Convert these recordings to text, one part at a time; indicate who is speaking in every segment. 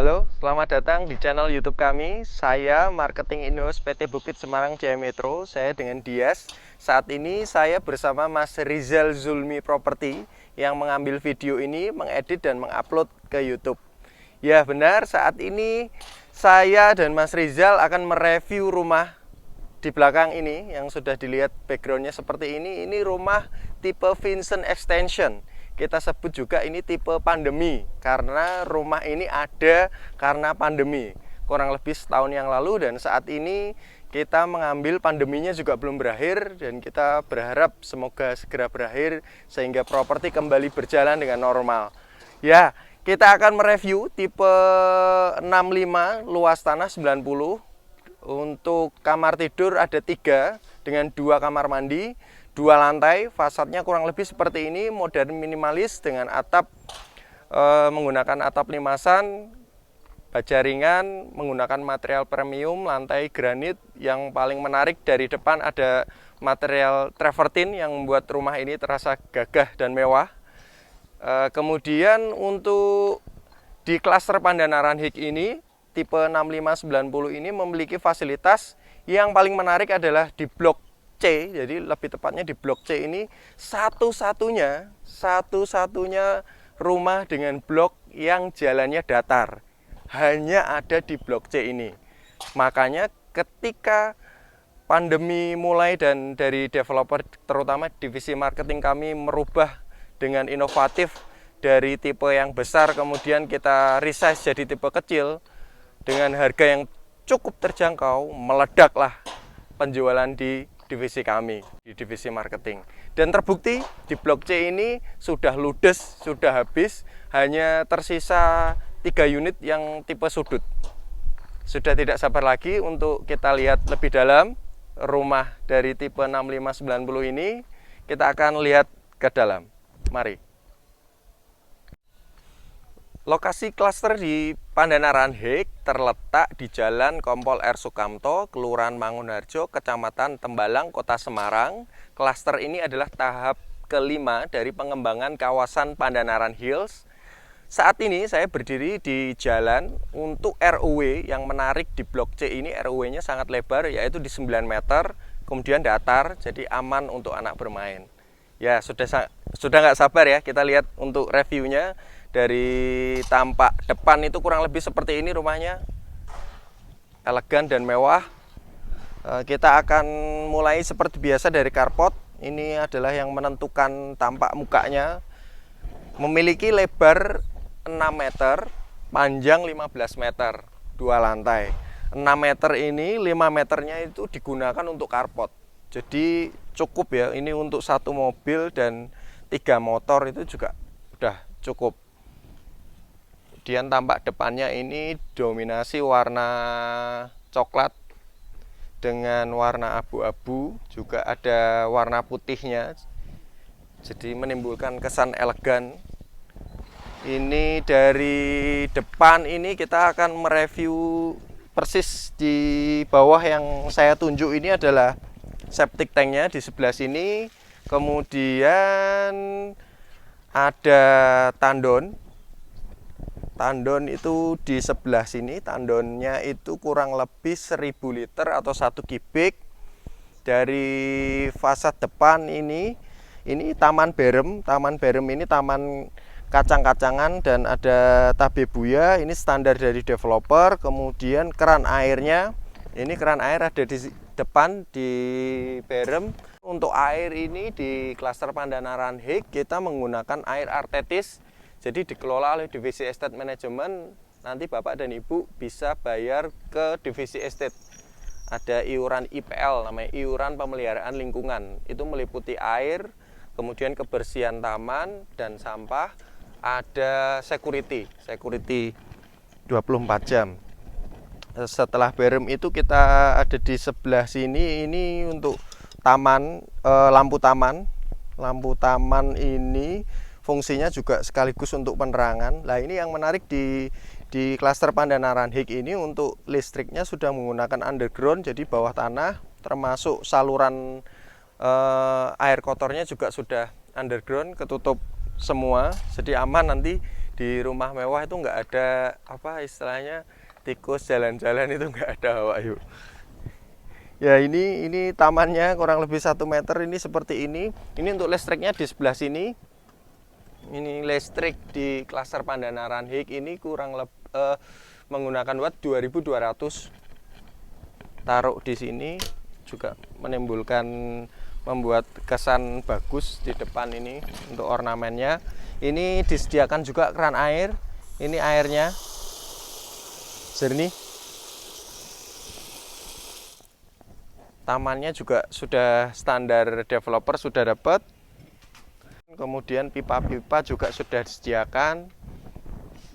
Speaker 1: Halo, selamat datang di channel YouTube kami. Saya Marketing In-House PT Bukit Semarang Jaya Metro. Saya dengan Dias. Saat ini saya bersama Mas Rizal Zulmi Property yang mengambil video ini, mengedit dan mengupload ke YouTube. Ya benar, saat ini saya dan Mas Rizal akan mereview rumah di belakang ini yang sudah dilihat backgroundnya seperti ini. Ini rumah tipe Vincent Extension. Kita sebut juga ini tipe pandemi karena rumah ini ada karena pandemi kurang lebih setahun yang lalu, dan saat ini kita mengambil pandeminya juga belum berakhir, dan kita berharap semoga segera berakhir sehingga properti kembali berjalan dengan normal. Ya, kita akan mereview tipe 65 luas tanah 90. Untuk kamar tidur ada 3 dengan 2 kamar mandi, 2 lantai, fasadnya kurang lebih seperti ini, modern minimalis dengan atap menggunakan atap limasan, baja ringan, menggunakan material premium, lantai granit. Yang paling menarik dari depan ada material travertine yang membuat rumah ini terasa gagah dan mewah. Kemudian untuk di klaster Pandanaran Hik ini tipe 6590 ini memiliki fasilitas yang paling menarik adalah di blok C. Jadi lebih tepatnya di blok C ini satu-satunya rumah dengan blok yang jalannya datar. Hanya ada di blok C ini. Makanya ketika pandemi mulai dan dari developer terutama divisi marketing kami merubah dengan inovatif dari tipe yang besar kemudian kita resize jadi tipe kecil dengan harga yang cukup terjangkau, meledaklah penjualan di divisi kami, di divisi marketing. Dan terbukti di blok C ini sudah ludes, sudah habis, hanya tersisa 3 unit yang tipe sudut. Sudah tidak sabar lagi untuk kita lihat lebih dalam rumah dari tipe 6590 ini. Kita akan lihat ke dalam. Mari. Lokasi klaster di Pandanaran Hik terletak di Jalan Kompol R. Sukamto, Kelurahan Mangunharjo, Kecamatan Tembalang, Kota Semarang. Klaster ini adalah tahap kelima dari pengembangan kawasan Pandanaran Hills. Saat ini saya berdiri di jalan untuk ROW yang menarik di blok C ini. ROW-nya sangat lebar, yaitu di 9 meter, kemudian datar, jadi aman untuk anak bermain. Ya, sudah nggak sabar ya, kita lihat untuk reviewnya. Dari tampak depan itu kurang lebih seperti ini rumahnya, elegan dan mewah. Kita akan mulai seperti biasa dari carport. Ini adalah yang menentukan tampak mukanya. Memiliki lebar 6 meter, panjang 15 meter, 2 lantai. 6 meter ini, 5 meternya itu digunakan untuk carport. Jadi cukup ya, ini untuk 1 mobil dan 3 motor itu juga udah cukup. Kemudian tampak depannya ini dominasi warna coklat dengan warna abu-abu, juga ada warna putihnya, jadi menimbulkan kesan elegan. Ini dari depan ini kita akan mereview persis di bawah yang saya tunjuk ini adalah septic tanknya di sebelah sini. Kemudian ada tandon itu di sebelah sini. Tandonnya itu kurang lebih 1000 liter atau 1 kubik. Dari fasad depan ini taman berem. Taman berem ini taman kacang-kacangan dan ada tabebuya. Ini standar dari developer. Kemudian keran airnya, ini keran air ada di depan di berem. Untuk air ini di klaster Pandanaran Hik kita menggunakan air artetis. Jadi dikelola oleh divisi estate management. Nanti Bapak dan Ibu bisa bayar ke divisi estate. Ada iuran IPL, namanya iuran pemeliharaan lingkungan. Itu meliputi air, kemudian kebersihan taman dan sampah. Ada security 24 jam. Setelah berem itu kita ada di sebelah sini. Ini untuk taman, lampu taman. Lampu taman ini fungsinya juga sekaligus untuk penerangan. Nah, ini yang menarik di klaster Pandanaran Hik ini, untuk listriknya sudah menggunakan underground, jadi bawah tanah, termasuk saluran air kotornya juga sudah underground, ketutup semua, jadi aman nanti di rumah mewah itu nggak ada apa istilahnya tikus jalan-jalan, itu nggak ada Pak Yu. Ya ini tamannya kurang lebih 1 meter, ini seperti ini. Ini untuk listriknya di sebelah sini. Ini listrik di klaster Pandanaran Hik ini kurang lebih menggunakan watt 2200. Taruh di sini juga menimbulkan, membuat kesan bagus di depan ini untuk ornamennya. Ini disediakan juga keran air. Ini airnya jernih. Tamannya juga sudah standar developer sudah dapat. Kemudian pipa-pipa juga sudah disediakan.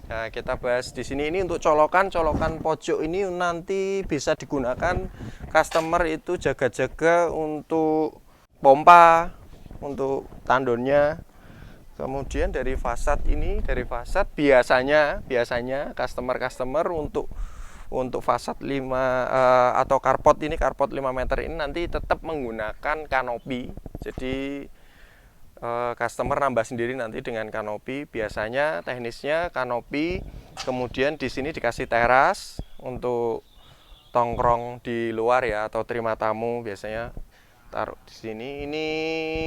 Speaker 1: Nah, kita bahas di sini. Ini untuk colokan pojok ini nanti bisa digunakan customer itu jaga-jaga untuk pompa, untuk tandonnya. Kemudian dari fasad ini, biasanya customer untuk fasad 5 atau carport 5 meter ini nanti tetap menggunakan kanopi. Jadi customer nambah sendiri nanti dengan kanopi. Biasanya teknisnya kanopi, kemudian di sini dikasih teras untuk tongkrong di luar ya, atau terima tamu biasanya taruh di sini. Ini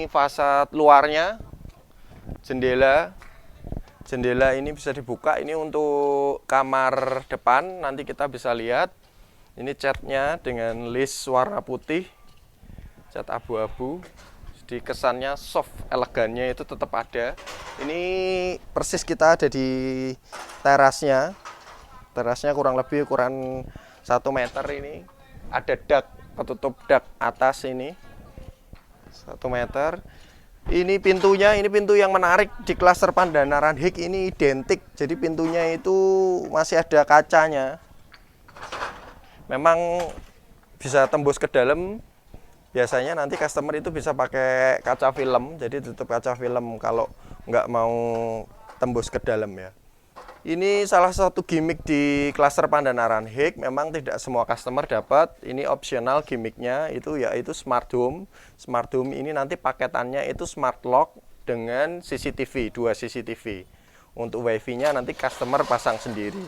Speaker 1: fasad luarnya, jendela ini bisa dibuka. Ini untuk kamar depan, nanti kita bisa lihat. Ini catnya dengan list warna putih, cat abu-abu. Jadi kesannya soft, elegannya itu tetap ada. Ini persis kita ada di terasnya. Terasnya kurang lebih 1 meter ini. Ada dak, petutup dak atas ini 1 meter. Ini pintunya, ini pintu yang menarik di klaster Pandanaran Hik ini identik. Jadi pintunya itu masih ada kacanya. Memang bisa tembus ke dalam. Biasanya nanti customer itu bisa pakai kaca film, jadi tutup kaca film kalau nggak mau tembus ke dalam ya. Ini salah satu gimmick di klaster Pandanaran Hik. Memang tidak semua customer dapat. Ini optional gimmicknya itu yaitu smart home. Smart home ini nanti paketannya itu smart lock dengan CCTV, 2 CCTV. Untuk wifi-nya nanti customer pasang sendiri.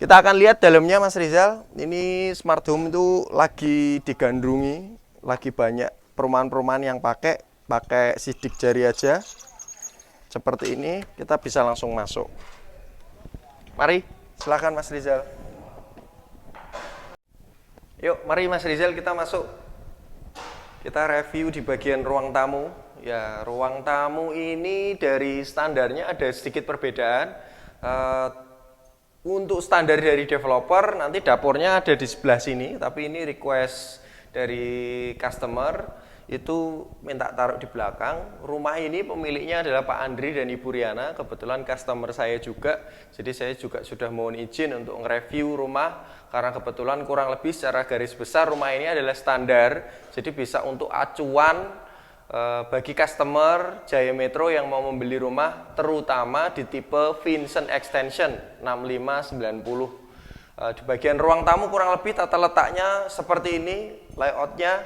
Speaker 1: Kita akan lihat dalamnya Mas Rizal. Ini smart home itu lagi digandrungi, lagi banyak perumahan-perumahan yang pakai sidik jari aja. Seperti ini, kita bisa langsung masuk. Mari, silakan Mas Rizal. Yuk, mari Mas Rizal kita masuk. Kita review di bagian ruang tamu. Ya, ruang tamu ini dari standarnya ada sedikit perbedaan. Untuk standar dari developer, nanti dapurnya ada di sebelah sini, tapi ini request dari customer itu minta taruh di belakang. Rumah ini pemiliknya adalah Pak Andri dan Ibu Riana, kebetulan customer saya juga. Jadi saya juga sudah mohon izin untuk nge-review rumah, karena kebetulan kurang lebih secara garis besar rumah ini adalah standar. Jadi bisa untuk acuan bagi customer Jaya Metro yang mau membeli rumah, terutama di tipe Vincent Extension 6590. Di bagian ruang tamu kurang lebih tata letaknya seperti ini, layoutnya.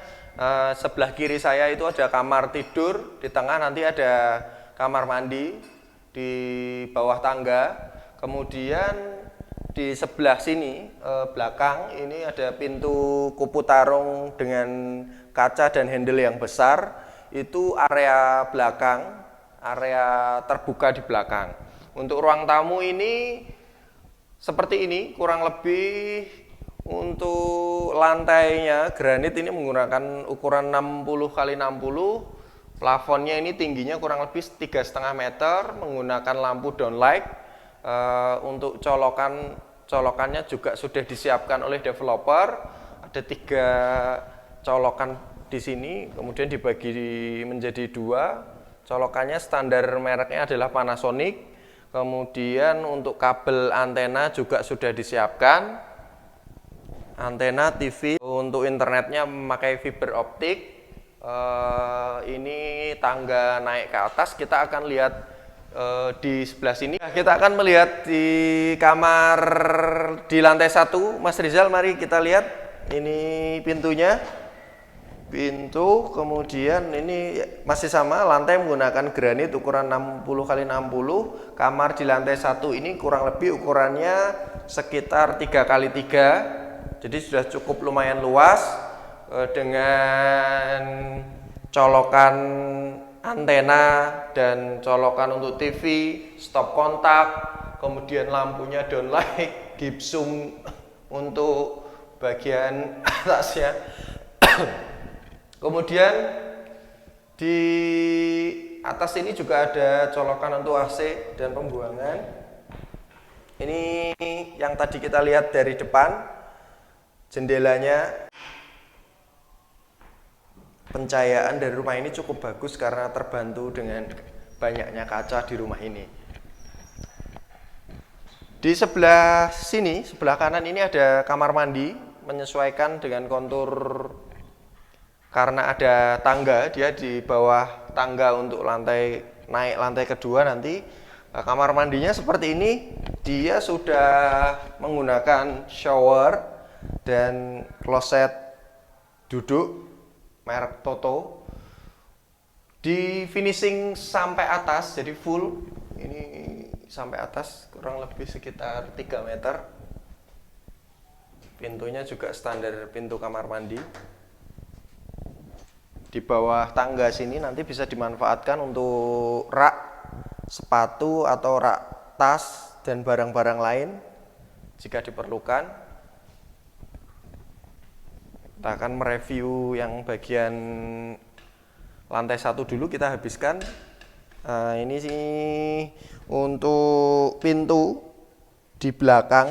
Speaker 1: Sebelah kiri saya itu ada kamar tidur, di tengah nanti ada kamar mandi, di bawah tangga. Kemudian di sebelah sini belakang ini ada pintu kupu tarung dengan kaca dan handle yang besar. Itu area belakang, area terbuka di belakang. Untuk ruang tamu ini seperti ini, kurang lebih. Untuk lantainya granit ini menggunakan ukuran 60 x 60. Plafonnya ini tingginya kurang lebih 3,5 meter, menggunakan lampu downlight. Untuk colokannya juga sudah disiapkan oleh developer. Ada 3 colokan di sini, kemudian dibagi menjadi 2. Colokannya standar mereknya adalah Panasonic. Kemudian untuk kabel antena juga sudah disiapkan. Antena TV, untuk internetnya memakai fiber optik. Ini tangga naik ke atas, kita akan lihat di sebelah sini. Kita akan melihat di kamar di lantai 1, Mas Rizal, mari kita lihat. Ini pintunya. pintu, kemudian ini masih sama, lantai menggunakan granit ukuran 60 x 60. Kamar di lantai 1 ini kurang lebih ukurannya sekitar 3 x 3, jadi sudah cukup lumayan luas, dengan colokan antena dan colokan untuk TV, stop kontak, kemudian lampunya downlight, gipsum untuk bagian atasnya. Kemudian di atas ini juga ada colokan untuk AC dan pembuangan. Ini yang tadi kita lihat dari depan, jendelanya. Pencahayaan dari rumah ini cukup bagus karena terbantu dengan banyaknya kaca di rumah ini. Di sebelah sini, sebelah kanan ini ada kamar mandi, menyesuaikan dengan kontur. Karena ada tangga, dia di bawah tangga untuk naik lantai kedua nanti. Kamar mandinya seperti ini, dia sudah menggunakan shower dan kloset duduk merek Toto. Di finishing sampai atas, jadi full. Ini sampai atas kurang lebih sekitar 3 meter. Pintunya juga standar pintu kamar mandi. Di bawah tangga sini nanti bisa dimanfaatkan untuk rak sepatu atau rak tas dan barang-barang lain jika diperlukan. Kita akan mereview yang bagian lantai 1 dulu, kita habiskan. Ini sih untuk pintu di belakang,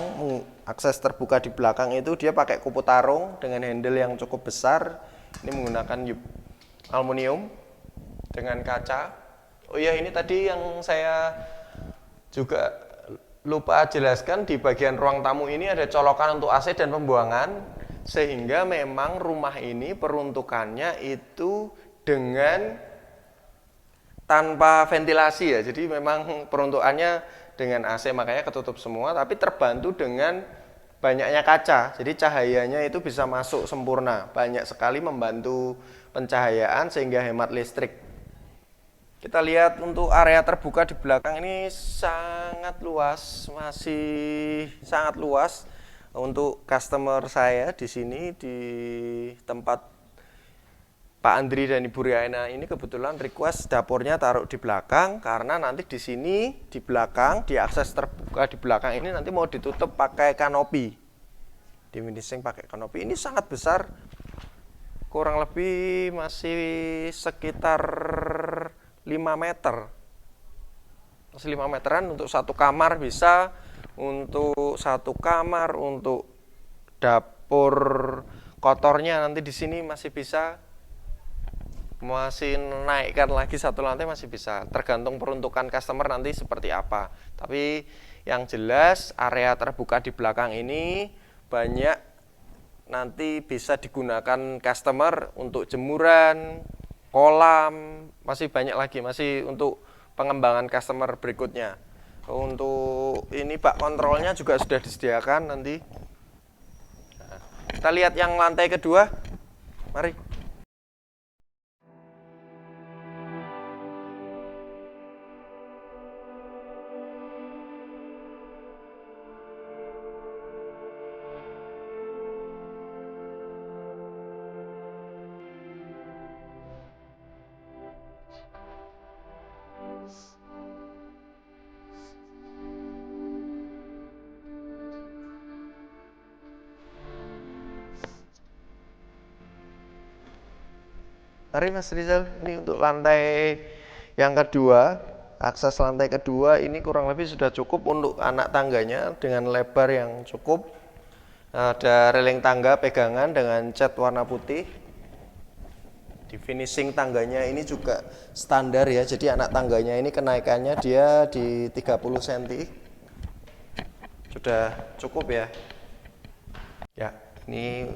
Speaker 1: akses terbuka di belakang itu dia pakai kupu tarung dengan handle yang cukup besar. Ini menggunakan aluminium dengan kaca. Oh iya, ini tadi yang saya juga lupa jelaskan, di bagian ruang tamu ini ada colokan untuk AC dan pembuangan, sehingga memang rumah ini peruntukannya itu dengan tanpa ventilasi ya. Jadi memang peruntukannya dengan AC, makanya ketutup semua, tapi terbantu dengan banyaknya kaca. Jadi cahayanya itu bisa masuk sempurna, banyak sekali membantu pencahayaan sehingga hemat listrik. Kita lihat untuk area terbuka di belakang ini sangat luas, masih sangat luas. Untuk customer saya di sini, di tempat Pak Andri dan Ibu Riana ini, kebetulan request dapurnya taruh di belakang karena nanti di sini di belakang, di akses terbuka di belakang ini nanti mau ditutup pakai kanopi. Di finishing pakai kanopi. Ini sangat besar. Kurang lebih masih sekitar 5 meter. Masih 5 meteran untuk satu kamar bisa. Untuk satu kamar, untuk dapur kotornya nanti di sini masih bisa. Masih naikkan lagi satu lantai masih bisa. Tergantung peruntukan customer nanti seperti apa. Tapi yang jelas area terbuka di belakang ini banyak nanti bisa digunakan customer untuk jemuran, kolam, masih banyak lagi, masih untuk pengembangan customer berikutnya. Untuk ini bak kontrolnya juga sudah disediakan nanti. Nah, kita lihat yang lantai kedua, mari. Mari Mas Rizal, ini untuk lantai yang kedua, akses lantai kedua ini kurang lebih sudah cukup untuk anak tangganya dengan lebar yang cukup. Ada railing tangga pegangan dengan cat warna putih. Di finishing tangganya ini juga standar ya, jadi anak tangganya ini kenaikannya dia di 30 cm. Sudah cukup ya. Ya, ini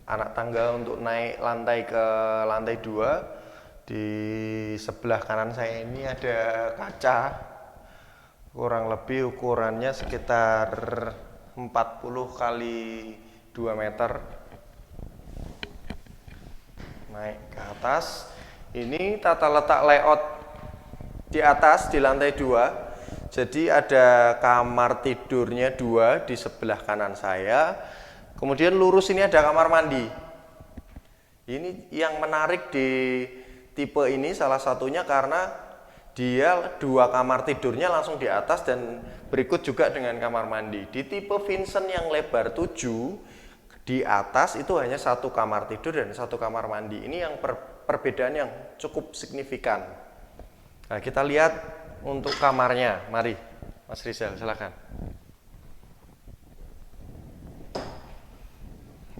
Speaker 1: anak tangga untuk naik lantai ke lantai 2. Di sebelah kanan saya ini ada kaca, kurang lebih ukurannya sekitar 40 kali 2 meter. naik ke atas. Ini tata letak layout di atas di lantai 2. Jadi ada kamar tidurnya 2 di sebelah kanan saya. Kemudian lurus ini ada kamar mandi. Ini yang menarik di tipe ini salah satunya karena dia 2 kamar tidurnya langsung di atas dan berikut juga dengan kamar mandi. Di tipe Vincent yang lebar 7 di atas itu hanya 1 kamar tidur dan 1 kamar mandi. Ini yang perbedaan yang cukup signifikan. Nah, kita lihat untuk kamarnya. Mari, Mas Rizal, silakan.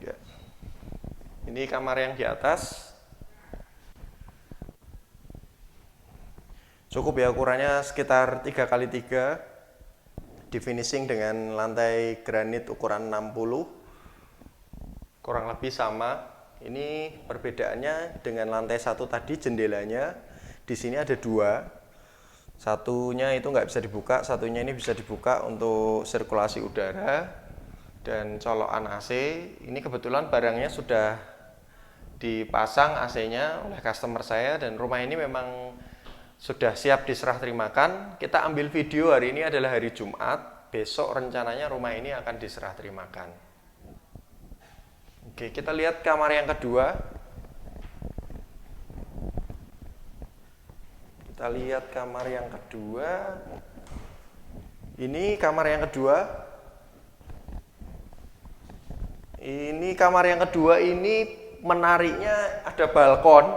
Speaker 1: Ya. Ini kamar yang di atas. Cukup ya, ukurannya sekitar 3x3. Di finishing dengan lantai granit ukuran 60. Kurang lebih sama. Ini perbedaannya dengan lantai 1 tadi jendelanya. Di sini ada 2. Satunya itu nggak bisa dibuka, satunya ini bisa dibuka untuk sirkulasi udara dan colokan AC. Ini kebetulan barangnya sudah dipasang AC-nya oleh customer saya dan rumah ini memang sudah siap diserah terimakan. Kita ambil video hari ini adalah hari Jumat. Besok rencananya rumah ini akan diserah terimakan. Oke, kita lihat kamar yang kedua. Kita lihat kamar yang kedua. Ini kamar yang kedua. Ini kamar yang kedua ini menariknya ada balkon.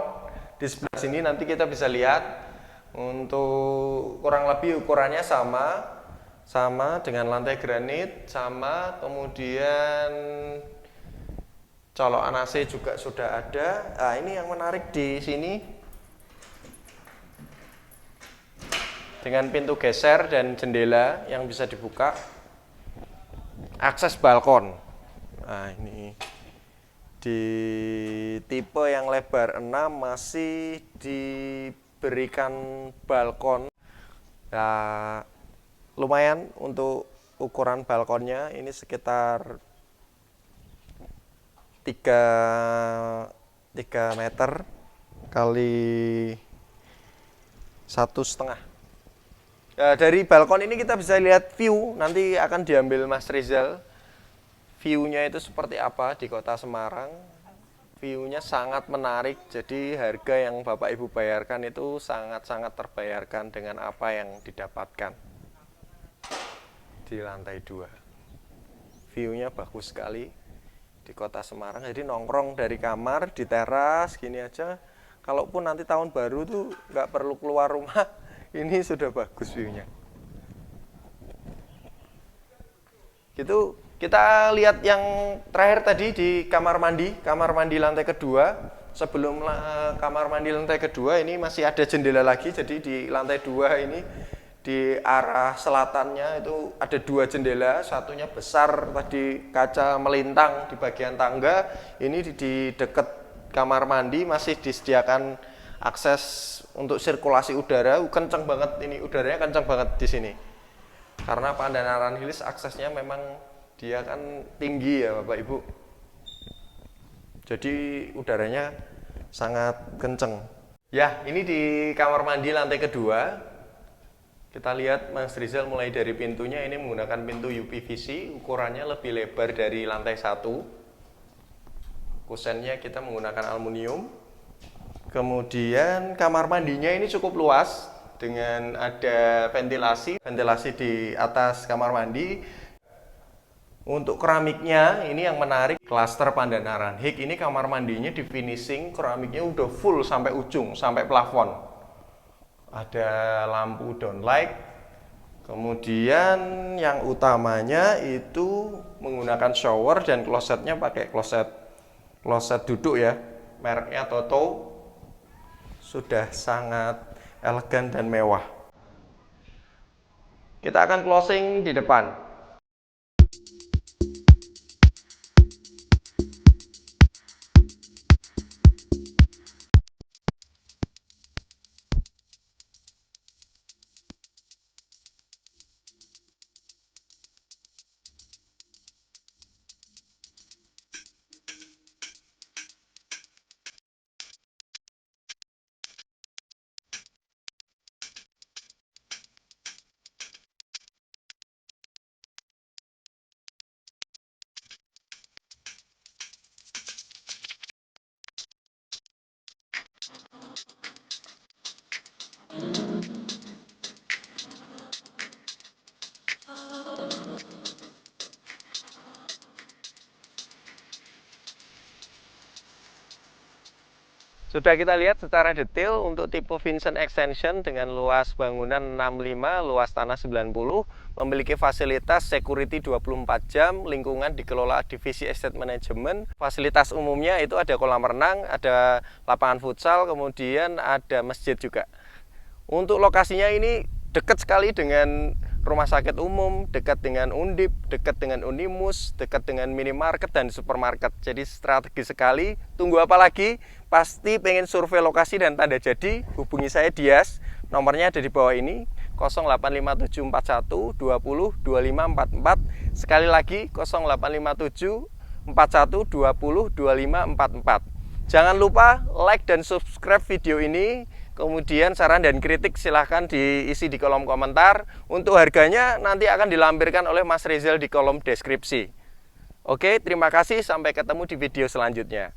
Speaker 1: Di sebelah sini nanti kita bisa lihat. Untuk kurang lebih ukurannya sama dengan lantai granit, sama, kemudian colokan AC juga sudah ada. Nah, ini yang menarik di sini dengan pintu geser dan jendela yang bisa dibuka, akses balkon. Nah, ini di tipe yang lebar 6 masih diberikan balkon. Nah, lumayan untuk ukuran balkonnya, ini sekitar 3 meter kali 1,5. Nah, dari balkon ini kita bisa lihat view, nanti akan diambil Mas Rizal. View-nya itu seperti apa di kota Semarang. View-nya sangat menarik, jadi harga yang Bapak Ibu bayarkan itu sangat-sangat terbayarkan dengan apa yang didapatkan di lantai 2. View-nya bagus sekali di kota Semarang, jadi nongkrong dari kamar di teras gini aja. Kalaupun nanti tahun baru tuh nggak perlu keluar rumah, ini sudah bagus view-nya. Gitu, kita lihat yang terakhir tadi di kamar mandi lantai kedua. Sebelum kamar mandi lantai kedua ini masih ada jendela lagi, jadi di lantai 2 ini di arah selatannya itu ada 2 jendela, satunya besar tadi kaca melintang di bagian tangga. Ini di dekat kamar mandi masih disediakan akses untuk sirkulasi udara. Kencang banget ini, udaranya kencang banget di sini. Karena Pandanaran Hills aksesnya memang dia kan tinggi ya Bapak Ibu. Jadi udaranya sangat kencang. Ya, ini di kamar mandi lantai kedua. Kita lihat Mas Rizal mulai dari pintunya ini menggunakan pintu UPVC, ukurannya lebih lebar dari lantai 1. Kusennya kita menggunakan aluminium. Kemudian kamar mandinya ini cukup luas dengan ada ventilasi di atas kamar mandi. Untuk keramiknya ini yang menarik, klaster Pandanaran Hik ini kamar mandinya di finishing keramiknya udah full sampai ujung, sampai plafon. Ada lampu downlight. Kemudian yang utamanya itu menggunakan shower dan klosetnya pakai kloset duduk ya, mereknya Toto. Sudah sangat elegan dan mewah. Kita akan closing di depan. Sudah kita lihat secara detail untuk tipe Vincent Extension dengan luas bangunan 65, luas tanah 90, memiliki fasilitas security 24 jam, lingkungan dikelola divisi estate management. Fasilitas umumnya itu ada kolam renang, ada lapangan futsal, kemudian ada masjid juga. Untuk lokasinya ini dekat sekali dengan rumah sakit umum, dekat dengan Undip, dekat dengan Unimus, dekat dengan minimarket dan supermarket. Jadi strategi sekali. Tunggu apa lagi? Pasti pengen survei lokasi dan tanda jadi, hubungi saya Dias. Nomornya ada di bawah ini, 085741 20 2544. Sekali lagi 0857 41 20 2544. Jangan lupa like dan subscribe video ini. Kemudian saran dan kritik silahkan diisi di kolom komentar. Untuk harganya nanti akan dilampirkan oleh Mas Rizal di kolom deskripsi. Oke, terima kasih. Sampai ketemu di video selanjutnya.